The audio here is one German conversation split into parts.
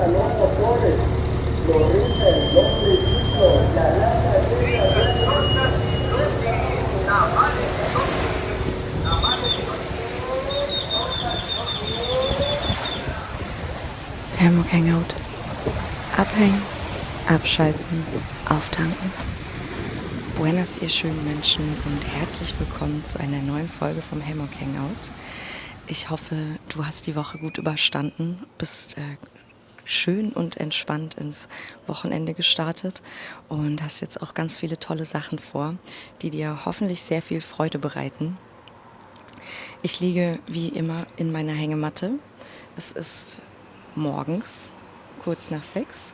Hammock Hangout. Abhängen, abschalten, auftanken. Buenas, ihr schönen Menschen, und herzlich willkommen zu einer neuen Folge vom Hammock Hangout. Ich hoffe, du hast die Woche gut überstanden, bist schön und entspannt ins Wochenende gestartet und hast jetzt auch ganz viele tolle Sachen vor, die dir hoffentlich sehr viel Freude bereiten. Ich liege wie immer in meiner Hängematte. Es ist morgens, kurz nach 6,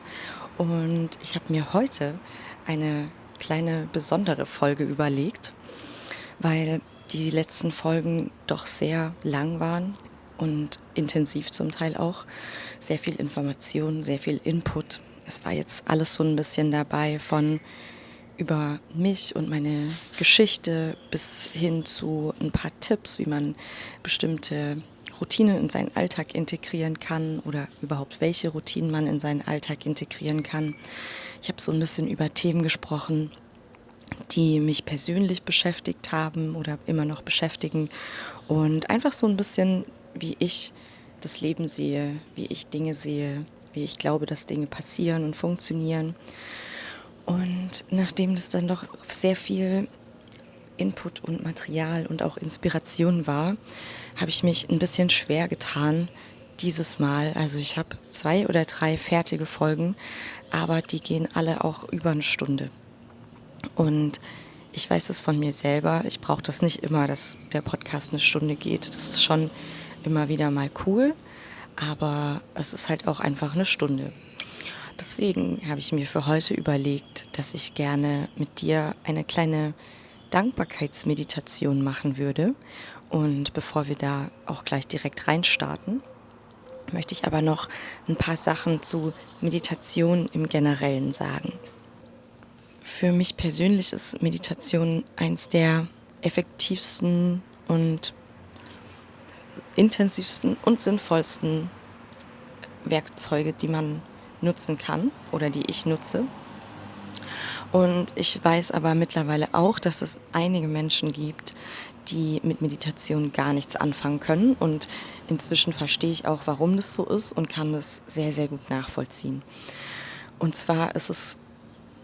und ich habe mir heute eine kleine besondere Folge überlegt, weil die letzten Folgen doch sehr lang waren und intensiv zum Teil auch. Sehr viel Information, sehr viel Input. Es war jetzt alles so ein bisschen dabei, von über mich und meine Geschichte bis hin zu ein paar Tipps, wie man bestimmte Routinen in seinen Alltag integrieren kann oder überhaupt welche Routinen man in seinen Alltag integrieren kann. Ich habe so ein bisschen über Themen gesprochen, die mich persönlich beschäftigt haben oder immer noch beschäftigen, und einfach so ein bisschen, wie ich das Leben sehe, wie ich Dinge sehe, wie ich glaube, dass Dinge passieren und funktionieren. Und nachdem das dann doch sehr viel Input und Material und auch Inspiration war, habe ich mich ein bisschen schwer getan dieses Mal. Also ich habe 2 oder 3 fertige Folgen, aber die gehen alle auch über eine Stunde. Und ich weiß es von mir selber, ich brauche das nicht immer, dass der Podcast eine Stunde geht. Das ist schon immer wieder mal cool, aber es ist halt auch einfach eine Stunde. Deswegen habe ich mir für heute überlegt, dass ich gerne mit dir eine kleine Dankbarkeitsmeditation machen würde. Und bevor wir da auch gleich direkt reinstarten, möchte ich aber noch ein paar Sachen zu Meditation im Generellen sagen. Für mich persönlich ist Meditation eins der effektivsten und intensivsten und sinnvollsten Werkzeuge, die man nutzen kann oder die ich nutze. Und ich weiß aber mittlerweile auch, dass es einige Menschen gibt, die mit Meditation gar nichts anfangen können. Und inzwischen verstehe ich auch, warum das so ist, und kann das sehr, sehr gut nachvollziehen. Und zwar ist es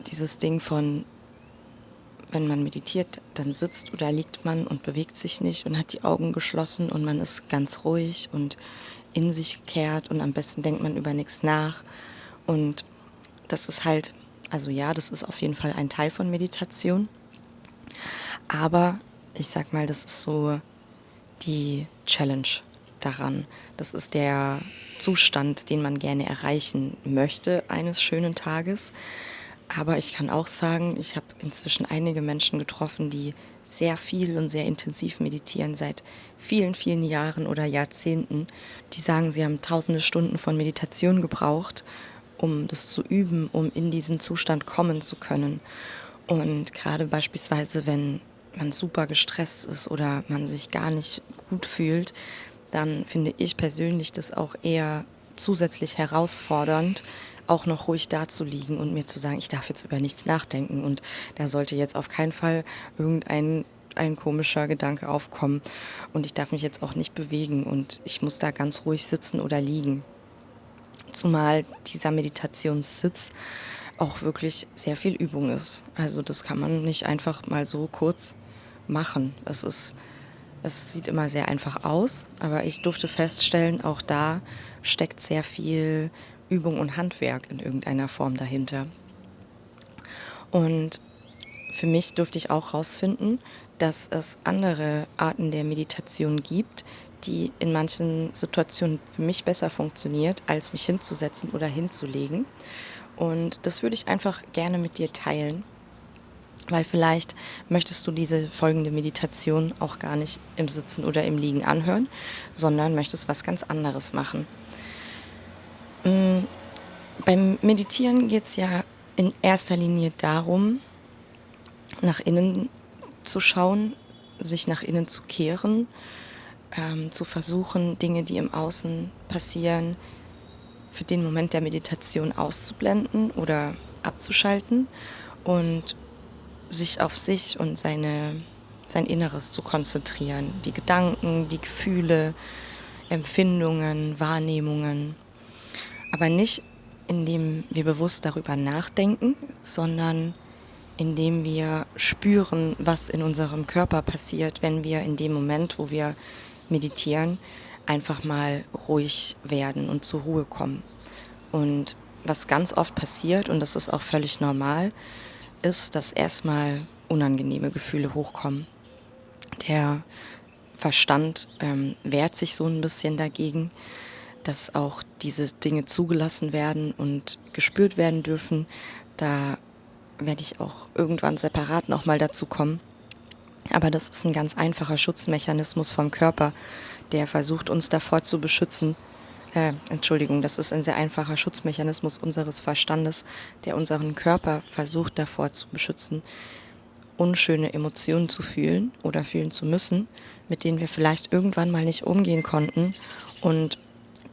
dieses Ding von, wenn man meditiert, dann sitzt oder liegt man und bewegt sich nicht und hat die Augen geschlossen und man ist ganz ruhig und in sich gekehrt, und am besten denkt man über nichts nach. Und das ist halt, also ja, das ist auf jeden Fall ein Teil von Meditation. Aber ich sag mal, das ist so die Challenge daran. Das ist der Zustand, den man gerne erreichen möchte eines schönen Tages. Aber ich kann auch sagen, ich habe inzwischen einige Menschen getroffen, die sehr viel und sehr intensiv meditieren seit vielen, vielen Jahren oder Jahrzehnten. Die sagen, sie haben tausende Stunden von Meditation gebraucht, um das zu üben, um in diesen Zustand kommen zu können. Und gerade beispielsweise, wenn man super gestresst ist oder man sich gar nicht gut fühlt, dann finde ich persönlich das auch eher zusätzlich herausfordernd, auch noch ruhig dazuliegen und mir zu sagen, ich darf jetzt über nichts nachdenken und da sollte jetzt auf keinen Fall irgendein ein komischer Gedanke aufkommen und ich darf mich jetzt auch nicht bewegen und ich muss da ganz ruhig sitzen oder liegen. Zumal dieser Meditationssitz auch wirklich sehr viel Übung ist. Also das kann man nicht einfach mal so kurz machen. Es sieht immer sehr einfach aus, aber ich durfte feststellen, auch da steckt sehr viel Übung und Handwerk in irgendeiner Form dahinter. Und für mich durfte ich auch herausfinden, dass es andere Arten der Meditation gibt, die in manchen Situationen für mich besser funktioniert, als mich hinzusetzen oder hinzulegen. Und das würde ich einfach gerne mit dir teilen, weil vielleicht möchtest du diese folgende Meditation auch gar nicht im Sitzen oder im Liegen anhören, sondern möchtest was ganz anderes machen. Beim Meditieren geht es ja in erster Linie darum, nach innen zu schauen, sich nach innen zu kehren, zu versuchen, Dinge, die im Außen passieren, für den Moment der Meditation auszublenden oder abzuschalten und sich auf sich und sein Inneres zu konzentrieren. Die Gedanken, die Gefühle, Empfindungen, Wahrnehmungen. Aber nicht, indem wir bewusst darüber nachdenken, sondern indem wir spüren, was in unserem Körper passiert, wenn wir in dem Moment, wo wir meditieren, einfach mal ruhig werden und zur Ruhe kommen. Und was ganz oft passiert, und das ist auch völlig normal, ist, dass erstmal unangenehme Gefühle hochkommen. Der Verstand wehrt sich so ein bisschen dagegen, dass auch diese Dinge zugelassen werden und gespürt werden dürfen. Da werde ich auch irgendwann separat nochmal dazu kommen. Aber das ist ein ganz einfacher Schutzmechanismus vom Körper, der versucht, uns davor zu beschützen. Das ist ein sehr einfacher Schutzmechanismus unseres Verstandes, der unseren Körper versucht, davor zu beschützen, unschöne Emotionen zu fühlen oder fühlen zu müssen, mit denen wir vielleicht irgendwann mal nicht umgehen konnten. Und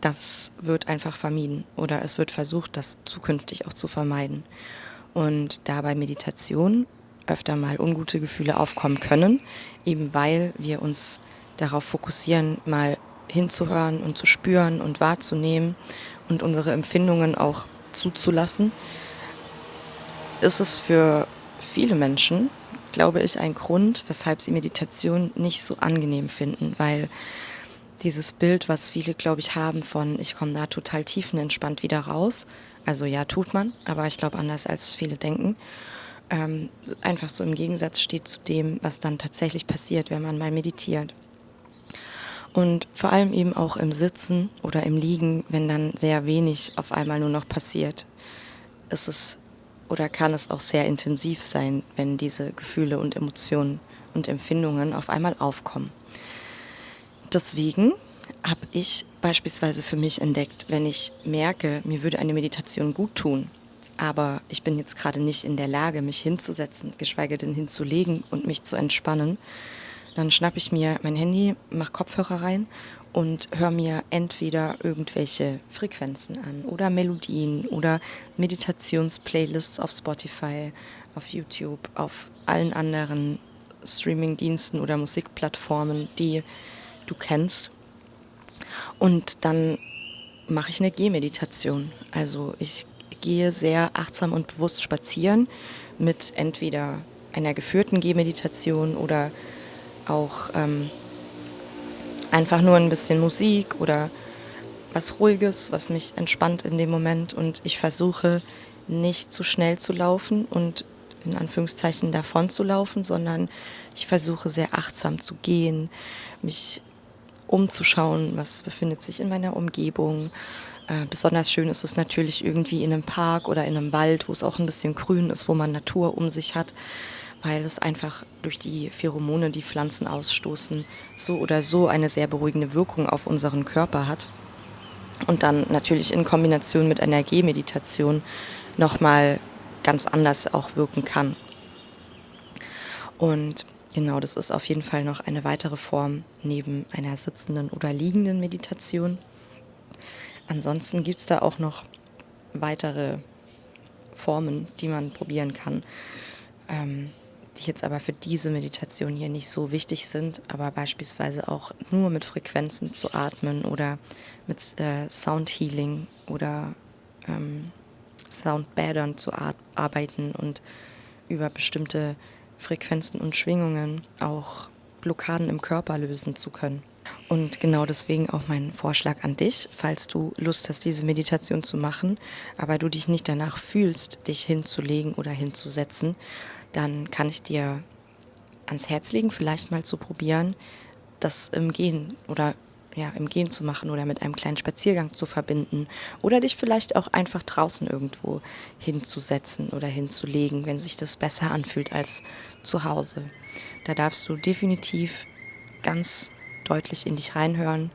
das wird einfach vermieden oder es wird versucht, das zukünftig auch zu vermeiden. Und da bei Meditation öfter mal ungute Gefühle aufkommen können, eben weil wir uns darauf fokussieren, mal hinzuhören und zu spüren und wahrzunehmen und unsere Empfindungen auch zuzulassen, ist es für viele Menschen, glaube ich, ein Grund, weshalb sie Meditation nicht so angenehm finden, weil dieses Bild, was viele, glaube ich, haben von, ich komme da total tiefenentspannt wieder raus, also ja, tut man, aber ich glaube anders, als viele denken, einfach so im Gegensatz steht zu dem, was dann tatsächlich passiert, wenn man mal meditiert. Und vor allem eben auch im Sitzen oder im Liegen, wenn dann sehr wenig auf einmal nur noch passiert, ist es oder kann es auch sehr intensiv sein, wenn diese Gefühle und Emotionen und Empfindungen auf einmal aufkommen. Deswegen habe ich beispielsweise für mich entdeckt, wenn ich merke, mir würde eine Meditation gut tun, aber ich bin jetzt gerade nicht in der Lage, mich hinzusetzen, geschweige denn hinzulegen und mich zu entspannen, dann schnappe ich mir mein Handy, mache Kopfhörer rein und höre mir entweder irgendwelche Frequenzen an oder Melodien oder Meditationsplaylists auf Spotify, auf YouTube, auf allen anderen Streamingdiensten oder Musikplattformen, die du kennst. Und dann mache ich eine Gehmeditation. Also ich gehe sehr achtsam und bewusst spazieren mit entweder einer geführten Gehmeditation oder auch einfach nur ein bisschen Musik oder was Ruhiges, was mich entspannt in dem Moment. Und ich versuche nicht zu schnell zu laufen und in Anführungszeichen davon zu laufen, sondern ich versuche sehr achtsam zu gehen, mich umzuschauen, was befindet sich in meiner Umgebung. Besonders schön ist es natürlich irgendwie in einem Park oder in einem Wald, wo es auch ein bisschen grün ist, wo man Natur um sich hat, weil es einfach durch die Pheromone, die Pflanzen ausstoßen, so oder so eine sehr beruhigende Wirkung auf unseren Körper hat. Und dann natürlich in Kombination mit einer Gehmeditation nochmal ganz anders auch wirken kann. Und genau, das ist auf jeden Fall noch eine weitere Form neben einer sitzenden oder liegenden Meditation. Ansonsten gibt es da auch noch weitere Formen, die man probieren kann, die jetzt aber für diese Meditation hier nicht so wichtig sind, aber beispielsweise auch nur mit Frequenzen zu atmen oder mit Sound Healing oder Soundbädern zu arbeiten und über bestimmte Frequenzen und Schwingungen auch Blockaden im Körper lösen zu können. Und genau deswegen auch mein Vorschlag an dich, falls du Lust hast, diese Meditation zu machen, aber du dich nicht danach fühlst, dich hinzulegen oder hinzusetzen, dann kann ich dir ans Herz legen, vielleicht mal zu probieren, das im Gehen oder im Gehen zu machen oder mit einem kleinen Spaziergang zu verbinden oder dich vielleicht auch einfach draußen irgendwo hinzusetzen oder hinzulegen, wenn sich das besser anfühlt als zu Hause. Da darfst du definitiv ganz deutlich in dich reinhören,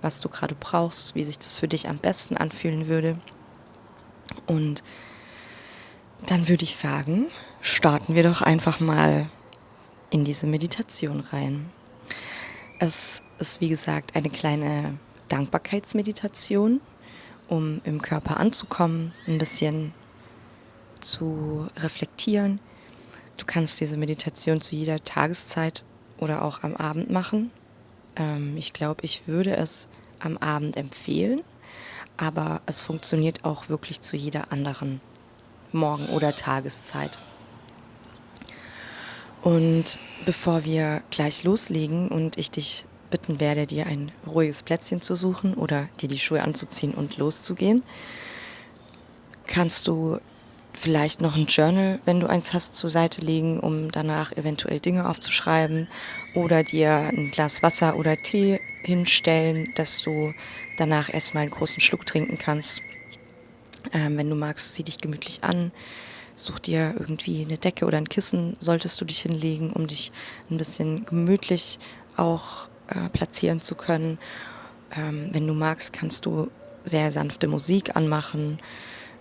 was du gerade brauchst, wie sich das für dich am besten anfühlen würde. Und dann würde ich sagen, starten wir doch einfach mal in diese Meditation rein. Es ist, wie gesagt, eine kleine Dankbarkeitsmeditation um im Körper anzukommen, ein bisschen zu reflektieren. Du kannst diese Meditation zu jeder Tageszeit oder auch am Abend machen. Ich glaube, ich würde es am Abend empfehlen, aber es funktioniert auch wirklich zu jeder anderen Morgen- oder Tageszeit. Und bevor wir gleich loslegen und ich dich bitten werde, dir ein ruhiges Plätzchen zu suchen oder dir die Schuhe anzuziehen und loszugehen, kannst du vielleicht noch ein Journal, wenn du eins hast, zur Seite legen, um danach eventuell Dinge aufzuschreiben oder dir ein Glas Wasser oder Tee hinstellen, dass du danach erstmal einen großen Schluck trinken kannst. Wenn du magst, zieh dich gemütlich an, such dir irgendwie eine Decke oder ein Kissen, solltest du dich hinlegen, um dich ein bisschen gemütlich auch platzieren zu können. Wenn du magst, kannst du sehr sanfte Musik anmachen.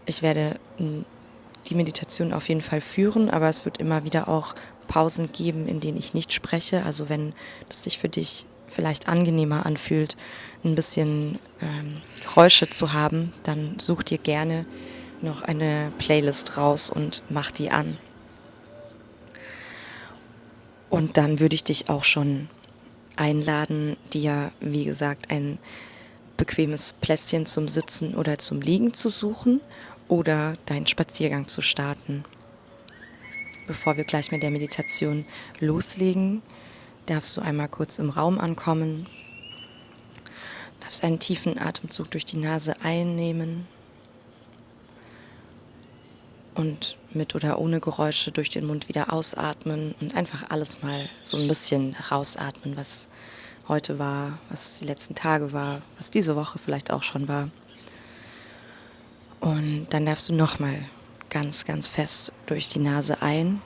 Ich werde die Meditation auf jeden Fall führen, aber es wird immer wieder auch Pausen geben, in denen ich nicht spreche. Also wenn das sich für dich vielleicht angenehmer anfühlt, ein bisschen Geräusche zu haben, dann such dir gerne noch eine Playlist raus und mach die an. Und dann würde ich dich auch schon einladen, dir, wie gesagt, ein bequemes Plätzchen zum Sitzen oder zum Liegen zu suchen oder deinen Spaziergang zu starten. Bevor wir gleich mit der Meditation loslegen, darfst du einmal kurz im Raum ankommen, darfst einen tiefen Atemzug durch die Nase einnehmen und mit oder ohne Geräusche durch den Mund wieder ausatmen und einfach alles mal so ein bisschen rausatmen, was heute war, was die letzten Tage war, was diese Woche vielleicht auch schon war. Und dann darfst du nochmal ganz, ganz fest durch die Nase ein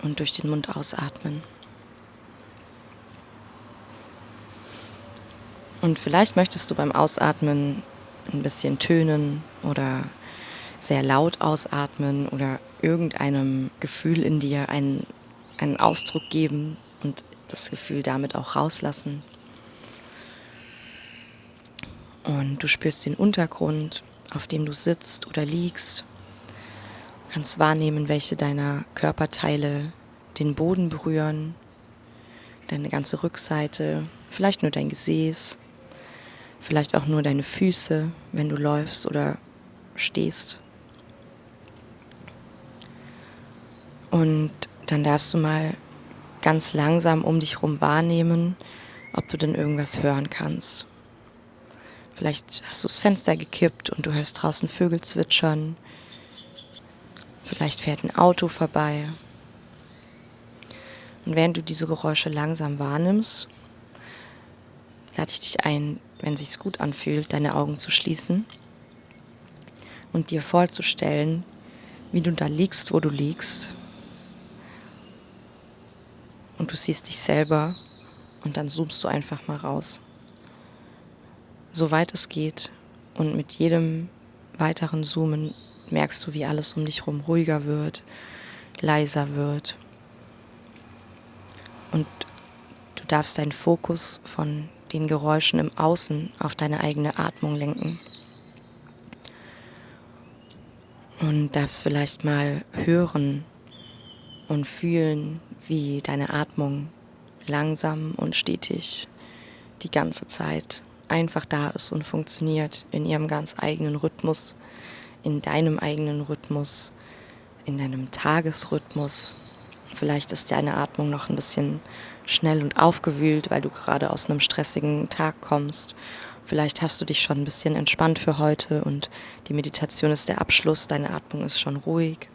und durch den Mund ausatmen. Und vielleicht möchtest du beim Ausatmen ein bisschen tönen oder sehr laut ausatmen oder irgendeinem Gefühl in dir einen Ausdruck geben und das Gefühl damit auch rauslassen. Und du spürst den Untergrund, auf dem du sitzt oder liegst. Du kannst wahrnehmen, welche deiner Körperteile den Boden berühren, deine ganze Rückseite, vielleicht nur dein Gesäß, vielleicht auch nur deine Füße, wenn du läufst oder stehst. Und dann darfst du mal ganz langsam um dich herum wahrnehmen, ob du denn irgendwas hören kannst. Vielleicht hast du das Fenster gekippt und du hörst draußen Vögel zwitschern. Vielleicht fährt ein Auto vorbei. Und während du diese Geräusche langsam wahrnimmst, lade ich dich ein, wenn es sich gut anfühlt, deine Augen zu schließen und dir vorzustellen, wie du da liegst, wo du liegst. Und du siehst dich selber und dann zoomst du einfach mal raus. Soweit es geht. Und mit jedem weiteren Zoomen merkst du, wie alles um dich herum ruhiger wird, leiser wird. Und du darfst deinen Fokus von den Geräuschen im Außen auf deine eigene Atmung lenken. Und darfst vielleicht mal hören und fühlen, wie deine Atmung langsam und stetig die ganze Zeit einfach da ist und funktioniert in ihrem ganz eigenen Rhythmus, in deinem eigenen Rhythmus, in deinem Tagesrhythmus. Vielleicht ist deine Atmung noch ein bisschen schnell und aufgewühlt, weil du gerade aus einem stressigen Tag kommst. Vielleicht hast du dich schon ein bisschen entspannt für heute und die Meditation ist der Abschluss, deine Atmung ist schon ruhig.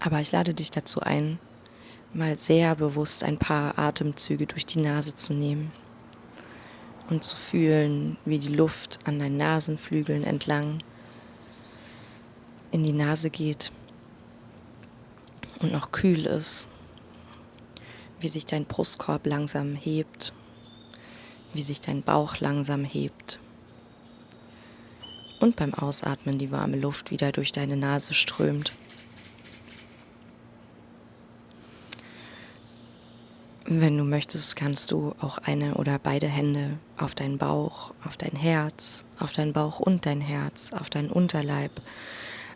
Aber ich lade dich dazu ein, mal sehr bewusst ein paar Atemzüge durch die Nase zu nehmen und zu fühlen, wie die Luft an deinen Nasenflügeln entlang in die Nase geht und noch kühl ist, wie sich dein Brustkorb langsam hebt, wie sich dein Bauch langsam hebt und beim Ausatmen die warme Luft wieder durch deine Nase strömt. Wenn du möchtest, kannst du auch eine oder beide Hände auf deinen Bauch, auf dein Herz, auf deinen Bauch und dein Herz, auf deinen Unterleib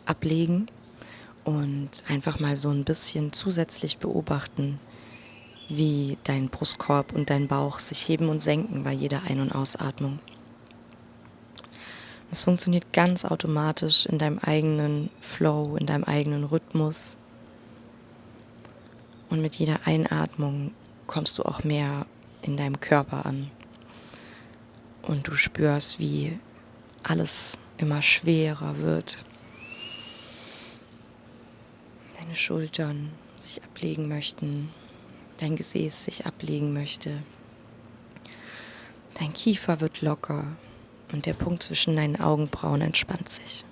ablegen und einfach mal so ein bisschen zusätzlich beobachten, wie dein Brustkorb und dein Bauch sich heben und senken bei jeder Ein- und Ausatmung. Es funktioniert ganz automatisch in deinem eigenen Flow, in deinem eigenen Rhythmus. Und mit jeder Einatmung kommst du auch mehr in deinem Körper an. Und du spürst, wie alles immer schwerer wird. Deine Schultern sich ablegen möchten, dein Gesäß sich ablegen möchte. Dein Kiefer wird locker und der Punkt zwischen deinen Augenbrauen entspannt sich.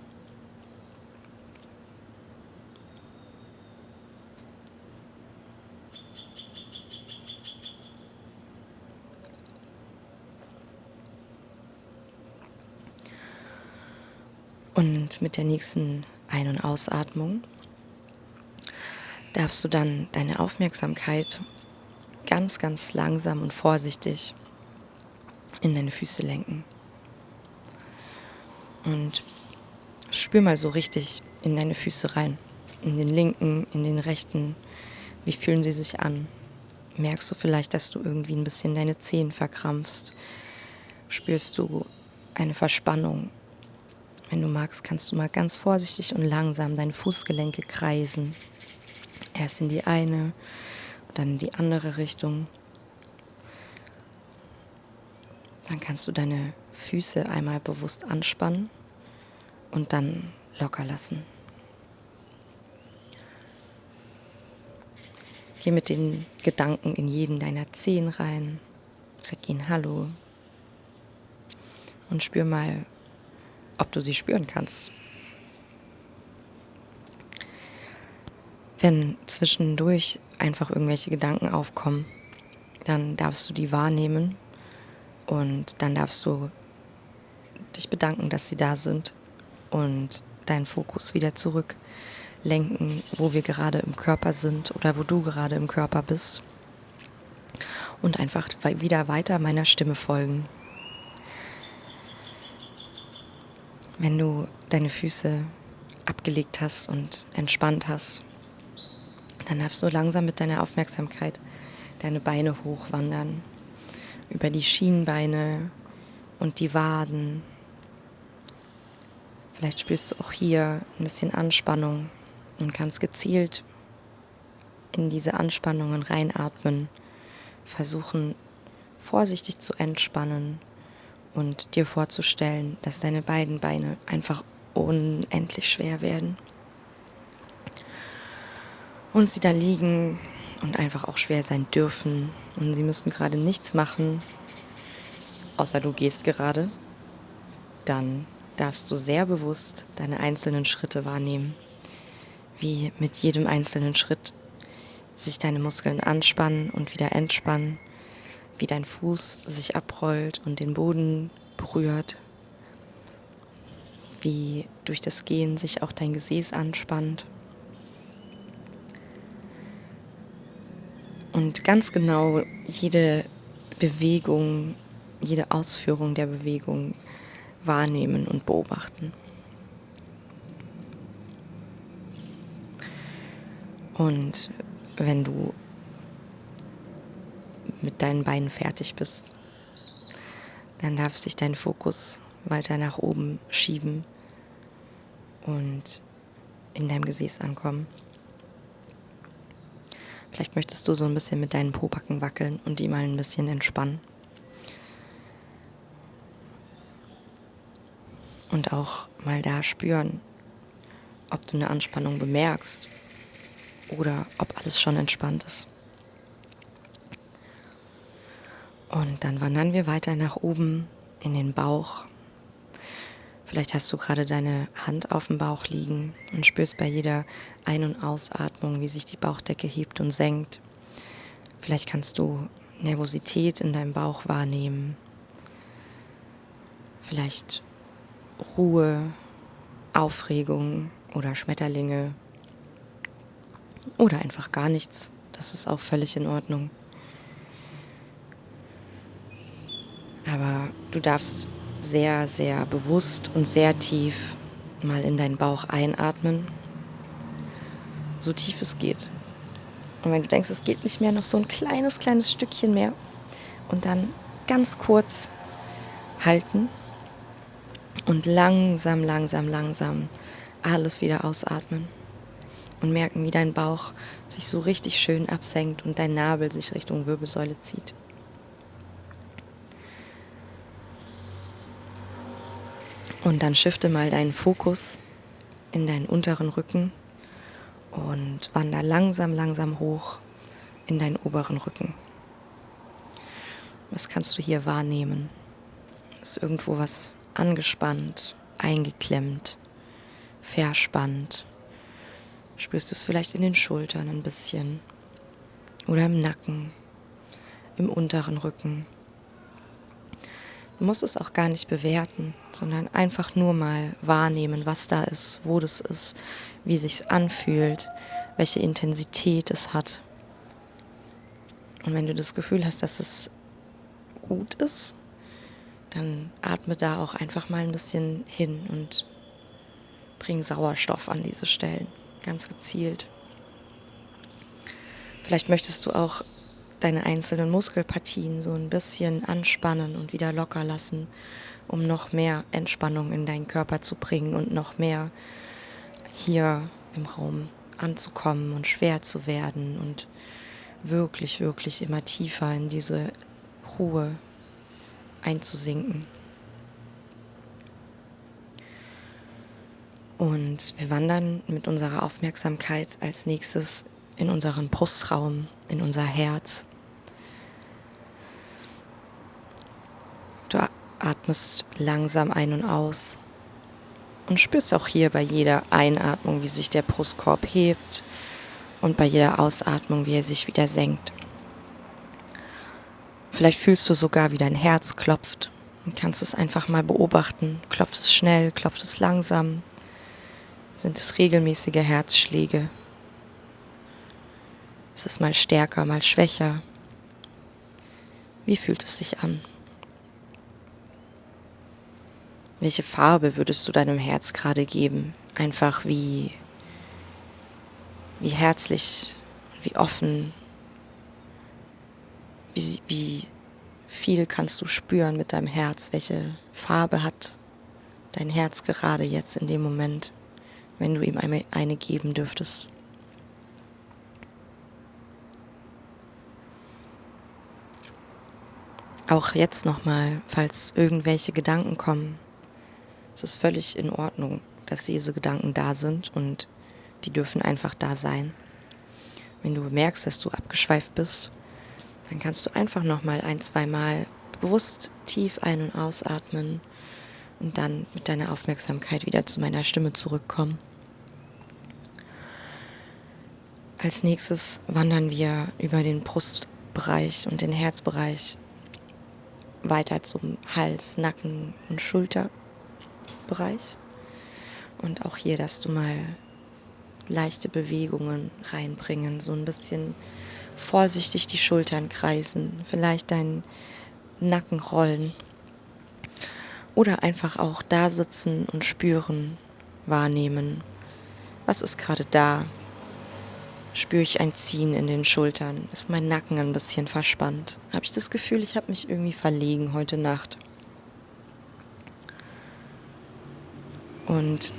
Und mit der nächsten Ein- und Ausatmung darfst du dann deine Aufmerksamkeit ganz, ganz langsam und vorsichtig in deine Füße lenken. Und spür mal so richtig in deine Füße rein. In den linken, in den rechten. Wie fühlen sie sich an? Merkst du vielleicht, dass du irgendwie ein bisschen deine Zehen verkrampfst? Spürst du eine Verspannung? Wenn du magst, kannst du mal ganz vorsichtig und langsam deine Fußgelenke kreisen. Erst in die eine, dann in die andere Richtung. Dann kannst du deine Füße einmal bewusst anspannen und dann locker lassen. Geh mit den Gedanken in jeden deiner Zehen rein. Sag ihnen Hallo. Und spür mal, ob du sie spüren kannst. Wenn zwischendurch einfach irgendwelche Gedanken aufkommen, dann darfst du die wahrnehmen und dann darfst du dich bedanken, dass sie da sind und deinen Fokus wieder zurücklenken, wo wir gerade im Körper sind oder wo du gerade im Körper bist und einfach wieder weiter meiner Stimme folgen. Wenn du deine Füße abgelegt hast und entspannt hast, dann darfst du langsam mit deiner Aufmerksamkeit deine Beine hochwandern, über die Schienbeine und die Waden. Vielleicht spürst du auch hier ein bisschen Anspannung und kannst gezielt in diese Anspannungen reinatmen, versuchen vorsichtig zu entspannen und dir vorzustellen, dass deine beiden Beine einfach unendlich schwer werden. Und sie da liegen und einfach auch schwer sein dürfen. Und sie müssen gerade nichts machen, außer du gehst gerade. Dann darfst du sehr bewusst deine einzelnen Schritte wahrnehmen, wie mit jedem einzelnen Schritt sich deine Muskeln anspannen und wieder entspannen, wie dein Fuß sich abrollt und den Boden berührt, wie durch das Gehen sich auch dein Gesäß anspannt. Und ganz genau jede Bewegung, jede Ausführung der Bewegung wahrnehmen und beobachten. Und wenn du mit deinen Beinen fertig bist, dann darf sich dein Fokus weiter nach oben schieben und in deinem Gesäß ankommen. Vielleicht möchtest du so ein bisschen mit deinen Pobacken wackeln und die mal ein bisschen entspannen. Und auch mal da spüren, ob du eine Anspannung bemerkst oder ob alles schon entspannt ist. Und dann wandern wir weiter nach oben in den Bauch. Vielleicht hast du gerade deine Hand auf dem Bauch liegen und spürst bei jeder Ein- und Ausatmung, wie sich die Bauchdecke hebt und senkt. Vielleicht kannst du Nervosität in deinem Bauch wahrnehmen. Vielleicht Ruhe, Aufregung oder Schmetterlinge oder einfach gar nichts. Das ist auch völlig in Ordnung. Aber du darfst sehr, sehr bewusst und sehr tief mal in deinen Bauch einatmen, so tief es geht. Und wenn du denkst, es geht nicht mehr, noch so ein kleines, kleines Stückchen mehr und dann ganz kurz halten und langsam, langsam, langsam alles wieder ausatmen und merken, wie dein Bauch sich so richtig schön absenkt und dein Nabel sich Richtung Wirbelsäule zieht. Und dann shifte mal deinen Fokus in deinen unteren Rücken und wander langsam, langsam hoch in deinen oberen Rücken. Was kannst du hier wahrnehmen? Ist irgendwo was angespannt, eingeklemmt, verspannt? Spürst du es vielleicht in den Schultern ein bisschen oder im Nacken, im unteren Rücken? Du musst es auch gar nicht bewerten, sondern einfach nur mal wahrnehmen, was da ist, wo das ist, wie sich's anfühlt, welche Intensität es hat. Und wenn du das Gefühl hast, dass es gut ist, dann atme da auch einfach mal ein bisschen hin und bring Sauerstoff an diese Stellen, ganz gezielt. Vielleicht möchtest du auch deine einzelnen Muskelpartien so ein bisschen anspannen und wieder locker lassen, um noch mehr Entspannung in deinen Körper zu bringen und noch mehr hier im Raum anzukommen und schwer zu werden und wirklich, wirklich immer tiefer in diese Ruhe einzusinken. Und wir wandern mit unserer Aufmerksamkeit als nächstes in unseren Brustraum, in unser Herz. Du atmest langsam ein und aus und spürst auch hier bei jeder Einatmung, wie sich der Brustkorb hebt und bei jeder Ausatmung, wie er sich wieder senkt. Vielleicht fühlst du sogar, wie dein Herz klopft und kannst es einfach mal beobachten. Klopft es schnell, klopft es langsam? Sind es regelmäßige Herzschläge? Ist es mal stärker, mal schwächer? Wie fühlt es sich an? Welche Farbe würdest du deinem Herz gerade geben? Einfach wie herzlich, wie offen, wie viel kannst du spüren mit deinem Herz? Welche Farbe hat dein Herz gerade jetzt in dem Moment, wenn du ihm eine geben dürftest? Auch jetzt nochmal, falls irgendwelche Gedanken kommen, es ist völlig in Ordnung, dass diese Gedanken da sind und die dürfen einfach da sein. Wenn du merkst, dass du abgeschweift bist, dann kannst du einfach nochmal 1-2 Mal bewusst tief ein- und ausatmen und dann mit deiner Aufmerksamkeit wieder zu meiner Stimme zurückkommen. Als nächstes wandern wir über den Brustbereich und den Herzbereich weiter zum Hals-, Nacken- und Schulterbereich. Und auch hier darfst du mal leichte Bewegungen reinbringen, so ein bisschen vorsichtig die Schultern kreisen, vielleicht deinen Nacken rollen oder einfach auch da sitzen und spüren, wahrnehmen. Was ist gerade da? Spüre ich ein Ziehen in den Schultern? Ist mein Nacken ein bisschen verspannt? Habe ich das Gefühl, ich habe mich irgendwie verlegen heute Nacht? Und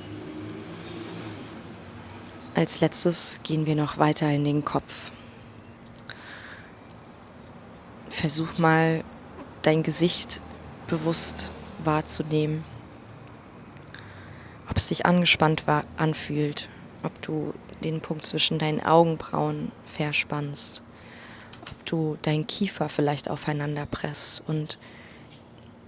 als letztes gehen wir noch weiter in den Kopf. Versuch mal, dein Gesicht bewusst wahrzunehmen. Ob es sich angespannt anfühlt, ob du den Punkt zwischen deinen Augenbrauen verspannst, ob du deinen Kiefer vielleicht aufeinander presst und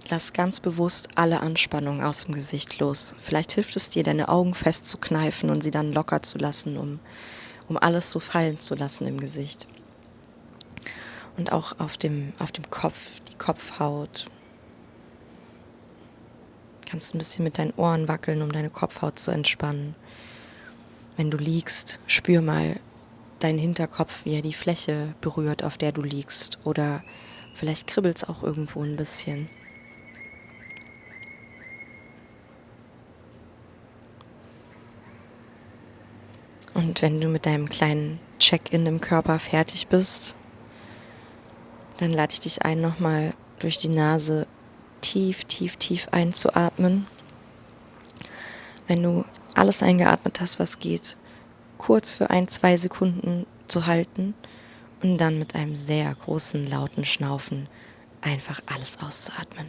lass ganz bewusst alle Anspannung aus dem Gesicht los. Vielleicht hilft es dir, deine Augen festzukneifen und sie dann locker zu lassen, um alles so fallen zu lassen im Gesicht. Und auch auf dem Kopf, die Kopfhaut. Kannst ein bisschen mit deinen Ohren wackeln, um deine Kopfhaut zu entspannen. Wenn du liegst, spür mal deinen Hinterkopf, wie er die Fläche berührt, auf der du liegst. Oder vielleicht kribbelt es auch irgendwo ein bisschen. Und wenn du mit deinem kleinen Check-in im Körper fertig bist, dann lade ich dich ein, nochmal durch die Nase tief, tief, tief einzuatmen. Wenn du alles eingeatmet hast, was geht, kurz für 1-2 Sekunden zu halten und dann mit einem sehr großen, lauten Schnaufen einfach alles auszuatmen.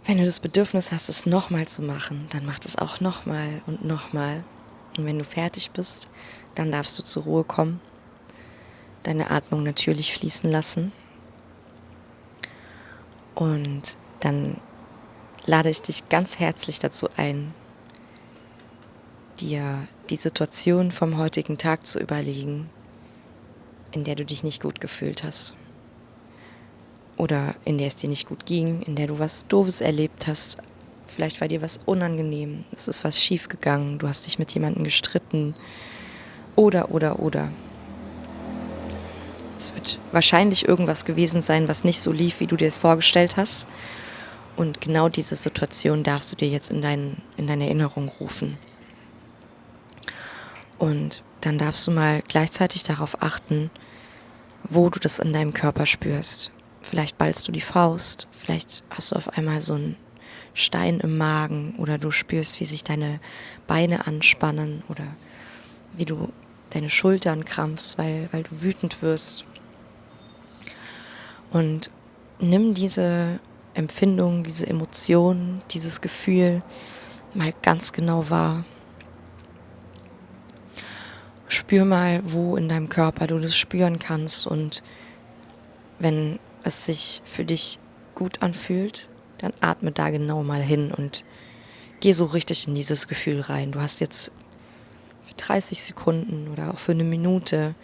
Wenn du das Bedürfnis hast, es nochmal zu machen, dann mach das auch nochmal und nochmal. Und wenn du fertig bist, dann darfst du zur Ruhe kommen, deine Atmung natürlich fließen lassen. Und dann lade ich dich ganz herzlich dazu ein, dir die Situation vom heutigen Tag zu überlegen, in der du dich nicht gut gefühlt hast. Oder in der es dir nicht gut ging, in der du was Doofes erlebt hast. Vielleicht war dir was unangenehm, es ist was schief gegangen, du hast dich mit jemandem gestritten. Oder. Es wird wahrscheinlich irgendwas gewesen sein, was nicht so lief, wie du dir es vorgestellt hast. Und genau diese Situation darfst du dir jetzt in deine Erinnerung rufen. Und dann darfst du mal gleichzeitig darauf achten, wo du das in deinem Körper spürst. Vielleicht ballst du die Faust, vielleicht hast du auf einmal so einen Stein im Magen oder du spürst, wie sich deine Beine anspannen oder wie du deine Schultern krampfst, weil du wütend wirst. Und nimm diese Empfindung, diese Emotion, dieses Gefühl mal ganz genau wahr. Spür mal, wo in deinem Körper du das spüren kannst und wenn es sich für dich gut anfühlt, dann atme da genau mal hin und geh so richtig in dieses Gefühl rein. Du hast jetzt für 30 Sekunden oder auch für eine Minute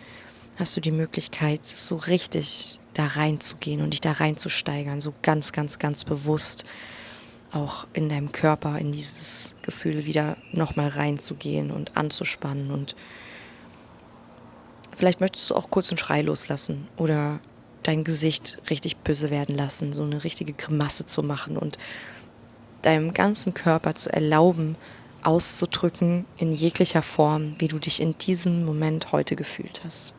hast du die Möglichkeit, so richtig da reinzugehen und dich da reinzusteigern, so ganz, ganz, ganz bewusst auch in deinem Körper in dieses Gefühl wieder nochmal reinzugehen und anzuspannen. Und vielleicht möchtest du auch kurz einen Schrei loslassen oder dein Gesicht richtig böse werden lassen, so eine richtige Grimasse zu machen und deinem ganzen Körper zu erlauben, auszudrücken in jeglicher Form, wie du dich in diesem Moment heute gefühlt hast.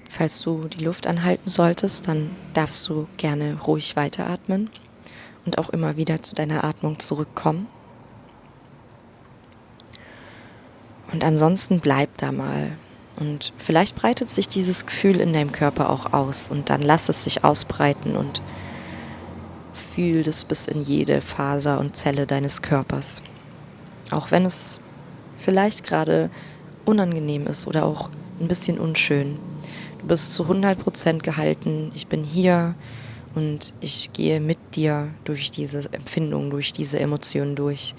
Falls du die Luft anhalten solltest, dann darfst du gerne ruhig weiteratmen und auch immer wieder zu deiner Atmung zurückkommen. Und ansonsten bleib da mal. Und vielleicht breitet sich dieses Gefühl in deinem Körper auch aus und dann lass es sich ausbreiten und fühl das bis in jede Faser und Zelle deines Körpers. Auch wenn es vielleicht gerade unangenehm ist oder auch ein bisschen unschön. Du bist zu 100% gehalten. Ich bin hier und ich gehe mit dir durch diese Empfindung, durch diese Emotionen durch.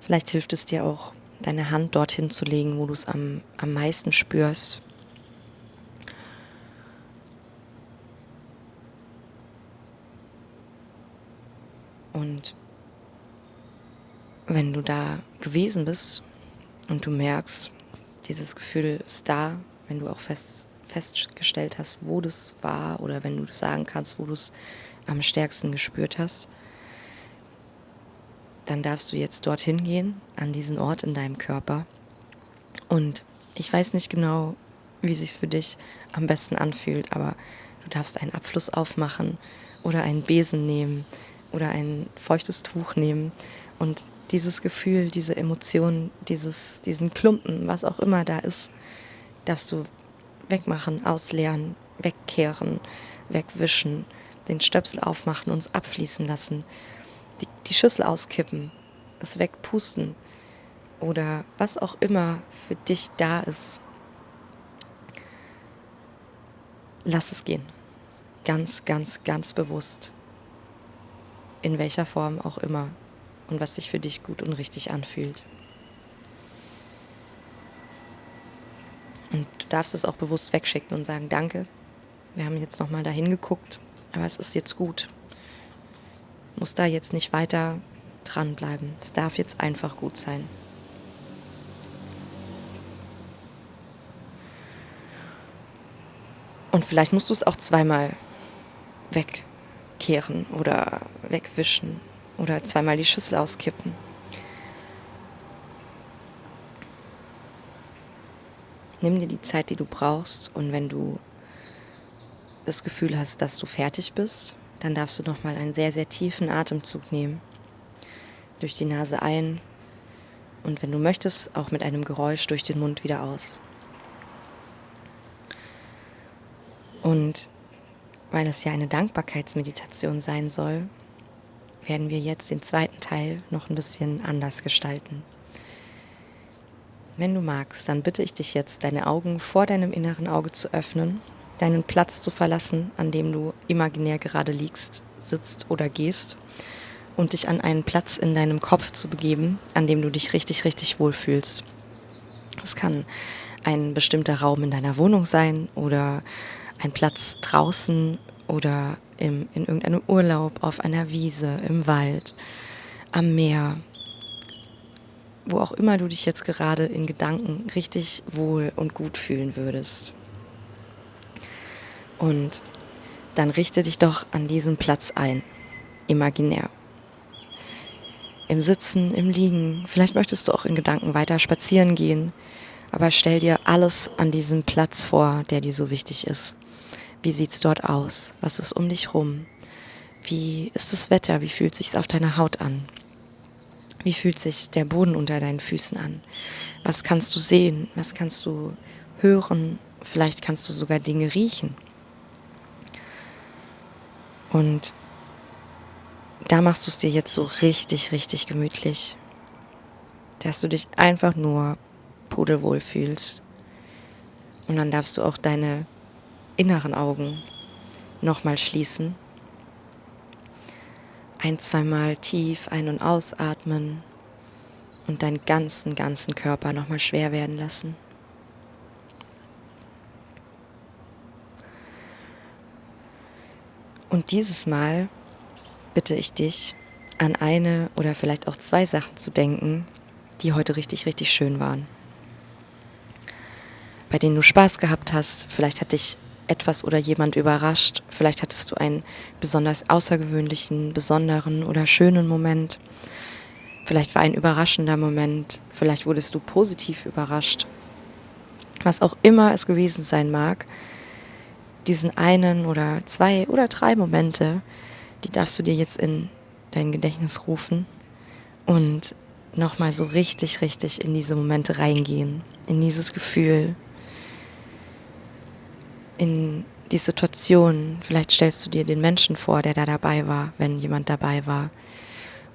Vielleicht hilft es dir auch, deine Hand dorthin zu legen, wo du es am meisten spürst. Und wenn du da gewesen bist und du merkst, dieses Gefühl ist da, wenn du auch festgestellt hast, wo das war oder wenn du sagen kannst, wo du es am stärksten gespürt hast, dann darfst du jetzt dorthin gehen, an diesen Ort in deinem Körper. Und ich weiß nicht genau, wie sich's für dich am besten anfühlt, aber du darfst einen Abfluss aufmachen oder einen Besen nehmen oder ein feuchtes Tuch nehmen und dieses Gefühl, diese Emotion, diesen Klumpen, was auch immer da ist, darfst du wegmachen, ausleeren, wegkehren, wegwischen, den Stöpsel aufmachen und es abfließen lassen, die Schüssel auskippen, es wegpusten oder was auch immer für dich da ist. Lass es gehen. Ganz, ganz, ganz bewusst. In welcher Form auch immer. Und was sich für dich gut und richtig anfühlt. Und du darfst es auch bewusst wegschicken und sagen, danke, wir haben jetzt nochmal dahin geguckt, aber es ist jetzt gut. Muss da jetzt nicht weiter dranbleiben. Es darf jetzt einfach gut sein. Und vielleicht musst du es auch zweimal wegkehren oder wegwischen oder zweimal die Schüssel auskippen. Nimm dir die Zeit, die du brauchst, und wenn du das Gefühl hast, dass du fertig bist, dann darfst du nochmal einen sehr, sehr tiefen Atemzug nehmen. Durch die Nase ein und wenn du möchtest, auch mit einem Geräusch durch den Mund wieder aus. Und weil es ja eine Dankbarkeitsmeditation sein soll, werden wir jetzt den zweiten Teil noch ein bisschen anders gestalten. Wenn du magst, dann bitte ich dich jetzt, deine Augen vor deinem inneren Auge zu öffnen, deinen Platz zu verlassen, an dem du imaginär gerade liegst, sitzt oder gehst, und dich an einen Platz in deinem Kopf zu begeben, an dem du dich richtig, richtig wohlfühlst. Es kann ein bestimmter Raum in deiner Wohnung sein oder ein Platz draußen oder in irgendeinem Urlaub, auf einer Wiese, im Wald, am Meer, wo auch immer du dich jetzt gerade in Gedanken richtig wohl und gut fühlen würdest. Und dann richte dich doch an diesem Platz ein, imaginär. Im Sitzen, im Liegen, vielleicht möchtest du auch in Gedanken weiter spazieren gehen, aber stell dir alles an diesem Platz vor, der dir so wichtig ist. Wie sieht's dort aus? Was ist um dich rum? Wie ist das Wetter? Wie fühlt sich's auf deiner Haut an? Wie fühlt sich der Boden unter deinen Füßen an? Was kannst du sehen? Was kannst du hören? Vielleicht kannst du sogar Dinge riechen. Und da machst du es dir jetzt so richtig, richtig gemütlich, dass du dich einfach nur pudelwohl fühlst. Und dann darfst du auch deine inneren Augen nochmal schließen. Zweimal tief ein- und ausatmen und deinen ganzen Körper nochmal schwer werden lassen. Und dieses Mal bitte ich dich, an eine oder vielleicht auch zwei Sachen zu denken, die heute richtig, richtig schön waren. Bei denen du Spaß gehabt hast, vielleicht hat dich etwas oder jemand überrascht, vielleicht hattest du einen besonders außergewöhnlichen, besonderen oder schönen Moment. Vielleicht war ein überraschender Moment, vielleicht wurdest du positiv überrascht. Was auch immer es gewesen sein mag, diesen einen oder zwei oder drei Momente, die darfst du dir jetzt in dein Gedächtnis rufen und nochmal so richtig, richtig in diese Momente reingehen, in dieses Gefühl, in die Situation. Vielleicht stellst du dir den Menschen vor, der da dabei war, wenn jemand dabei war.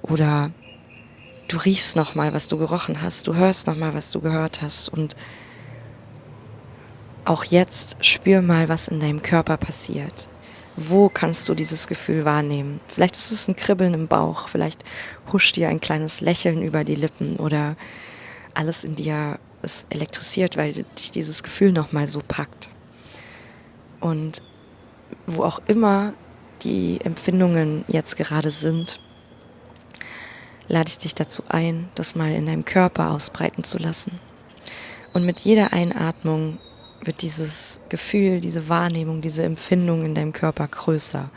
Oder du riechst nochmal, was du gerochen hast, du hörst nochmal, was du gehört hast. Und auch jetzt spür mal, was in deinem Körper passiert. Wo kannst du dieses Gefühl wahrnehmen? Vielleicht ist es ein Kribbeln im Bauch, vielleicht huscht dir ein kleines Lächeln über die Lippen oder alles in dir ist elektrisiert, weil dich dieses Gefühl nochmal so packt. Und wo auch immer die Empfindungen jetzt gerade sind, lade ich dich dazu ein, das mal in deinem Körper ausbreiten zu lassen. Und mit jeder Einatmung wird dieses Gefühl, diese Wahrnehmung, diese Empfindung in deinem Körper größer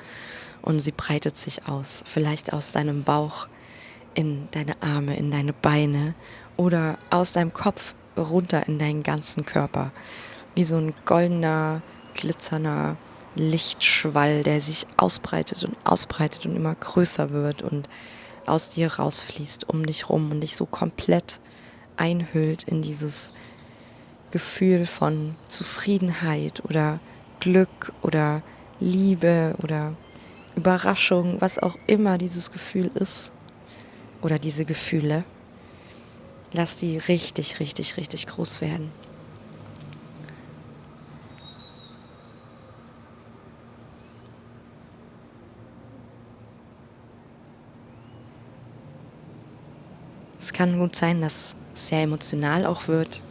und sie breitet sich aus. Vielleicht aus deinem Bauch in deine Arme, in deine Beine oder aus deinem Kopf runter in deinen ganzen Körper. Wie so ein goldener, glitzernder Lichtschwall, der sich ausbreitet und immer größer wird und aus dir rausfließt, um dich rum und dich so komplett einhüllt in dieses Gefühl von Zufriedenheit oder Glück oder Liebe oder Überraschung, was auch immer dieses Gefühl ist oder diese Gefühle. Lass die richtig, richtig, richtig groß werden. Es kann gut sein, dass es sehr emotional auch wird,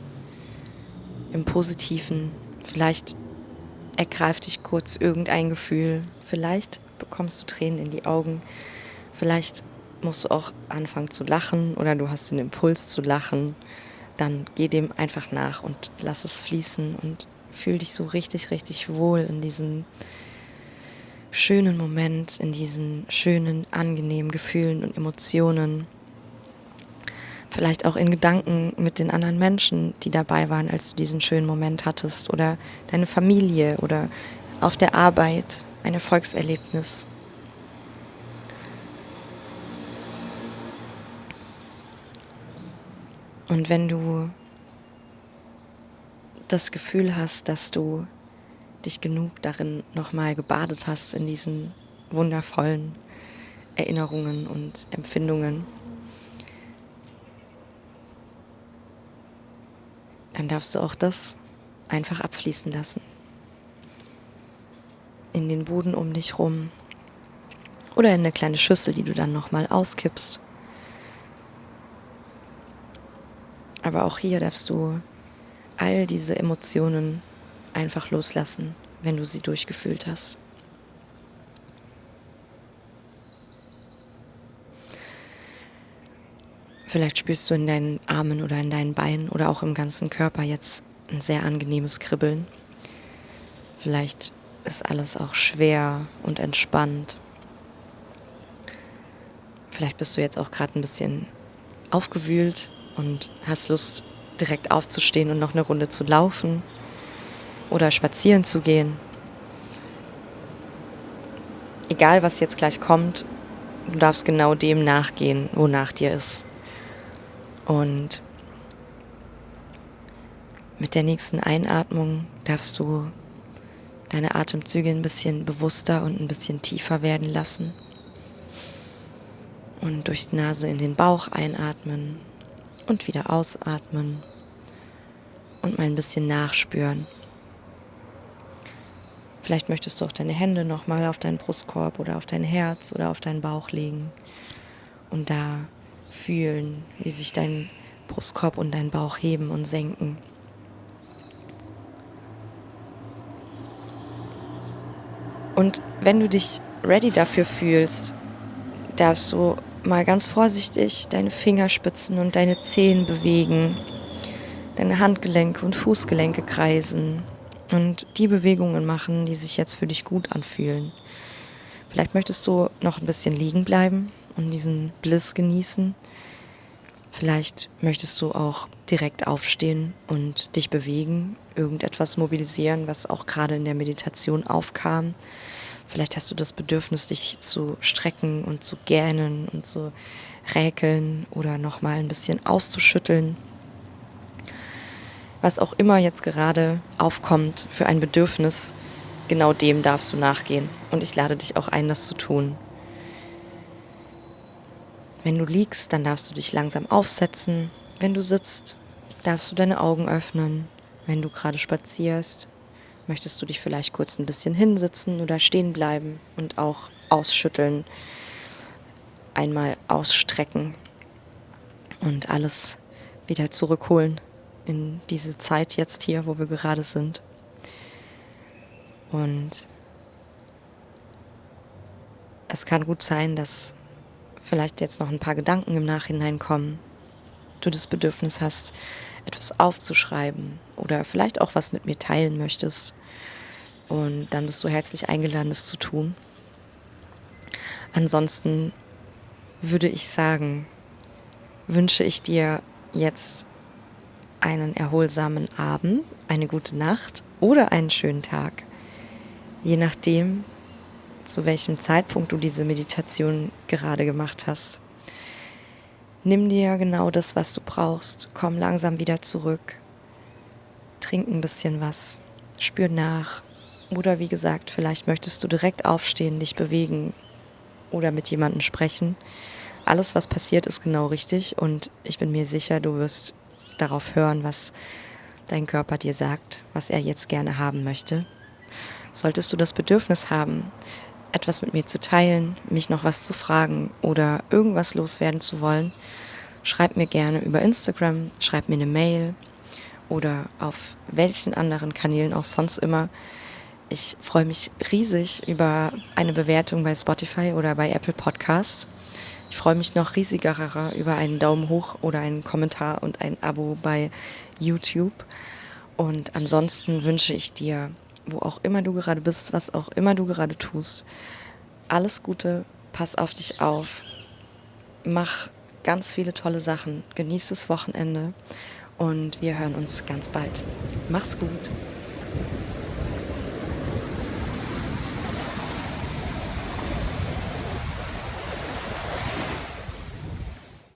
im Positiven. Vielleicht ergreift dich kurz irgendein Gefühl, vielleicht bekommst du Tränen in die Augen, vielleicht musst du auch anfangen zu lachen oder du hast den Impuls zu lachen, dann geh dem einfach nach und lass es fließen und fühl dich so richtig, richtig wohl in diesem schönen Moment, in diesen schönen, angenehmen Gefühlen und Emotionen. Vielleicht auch in Gedanken mit den anderen Menschen, die dabei waren, als du diesen schönen Moment hattest, oder deine Familie oder auf der Arbeit, ein Erfolgserlebnis. Und wenn du das Gefühl hast, dass du dich genug darin nochmal gebadet hast, in diesen wundervollen Erinnerungen und Empfindungen, dann darfst du auch das einfach abfließen lassen. In den Boden um dich rum oder in eine kleine Schüssel, die du dann nochmal auskippst. Aber auch hier darfst du all diese Emotionen einfach loslassen, wenn du sie durchgefühlt hast. Vielleicht spürst du in deinen Armen oder in deinen Beinen oder auch im ganzen Körper jetzt ein sehr angenehmes Kribbeln. Vielleicht ist alles auch schwer und entspannt. Vielleicht bist du jetzt auch gerade ein bisschen aufgewühlt und hast Lust, direkt aufzustehen und noch eine Runde zu laufen oder spazieren zu gehen. Egal, was jetzt gleich kommt, du darfst genau dem nachgehen, wonach dir ist. Und mit der nächsten Einatmung darfst du deine Atemzüge ein bisschen bewusster und ein bisschen tiefer werden lassen. Und durch die Nase in den Bauch einatmen und wieder ausatmen und mal ein bisschen nachspüren. Vielleicht möchtest du auch deine Hände nochmal auf deinen Brustkorb oder auf dein Herz oder auf deinen Bauch legen und da fühlen, wie sich dein Brustkorb und dein Bauch heben und senken. Und wenn du dich ready dafür fühlst, darfst du mal ganz vorsichtig deine Fingerspitzen und deine Zehen bewegen, deine Handgelenke und Fußgelenke kreisen und die Bewegungen machen, die sich jetzt für dich gut anfühlen. Vielleicht möchtest du noch ein bisschen liegen bleiben und diesen Bliss genießen. Vielleicht möchtest du auch direkt aufstehen und dich bewegen, irgendetwas mobilisieren, was auch gerade in der Meditation aufkam. Vielleicht hast du das Bedürfnis, dich zu strecken und zu gähnen und zu räkeln oder nochmal ein bisschen auszuschütteln. Was auch immer jetzt gerade aufkommt für ein Bedürfnis, genau dem darfst du nachgehen. Und ich lade dich auch ein, das zu tun. Wenn du liegst, dann darfst du dich langsam aufsetzen. Wenn du sitzt, darfst du deine Augen öffnen. Wenn du gerade spazierst, möchtest du dich vielleicht kurz ein bisschen hinsitzen oder stehen bleiben und auch ausschütteln, einmal ausstrecken und alles wieder zurückholen in diese Zeit jetzt hier, wo wir gerade sind. Und es kann gut sein, dass vielleicht jetzt noch ein paar Gedanken im Nachhinein kommen, du das Bedürfnis hast, etwas aufzuschreiben oder vielleicht auch was mit mir teilen möchtest. Und dann bist du herzlich eingeladen, das zu tun. Ansonsten würde ich sagen, wünsche ich dir jetzt einen erholsamen Abend, eine gute Nacht oder einen schönen Tag. Je nachdem, zu welchem Zeitpunkt du diese Meditation gerade gemacht hast. Nimm dir genau das, was du brauchst. Komm langsam wieder zurück. Trink ein bisschen was. Spür nach. Oder wie gesagt, vielleicht möchtest du direkt aufstehen, dich bewegen oder mit jemandem sprechen. Alles, was passiert, ist genau richtig und ich bin mir sicher, du wirst darauf hören, was dein Körper dir sagt, was er jetzt gerne haben möchte. Solltest du das Bedürfnis haben, etwas mit mir zu teilen, mich noch was zu fragen oder irgendwas loswerden zu wollen, schreib mir gerne über Instagram, schreib mir eine Mail oder auf welchen anderen Kanälen auch sonst immer. Ich freue mich riesig über eine Bewertung bei Spotify oder bei Apple Podcast. Ich freue mich noch riesiger über einen Daumen hoch oder einen Kommentar und ein Abo bei YouTube. Und ansonsten wünsche ich dir, wo auch immer du gerade bist, was auch immer du gerade tust, alles Gute, pass auf dich auf, mach ganz viele tolle Sachen, genieß das Wochenende und wir hören uns ganz bald. Mach's gut.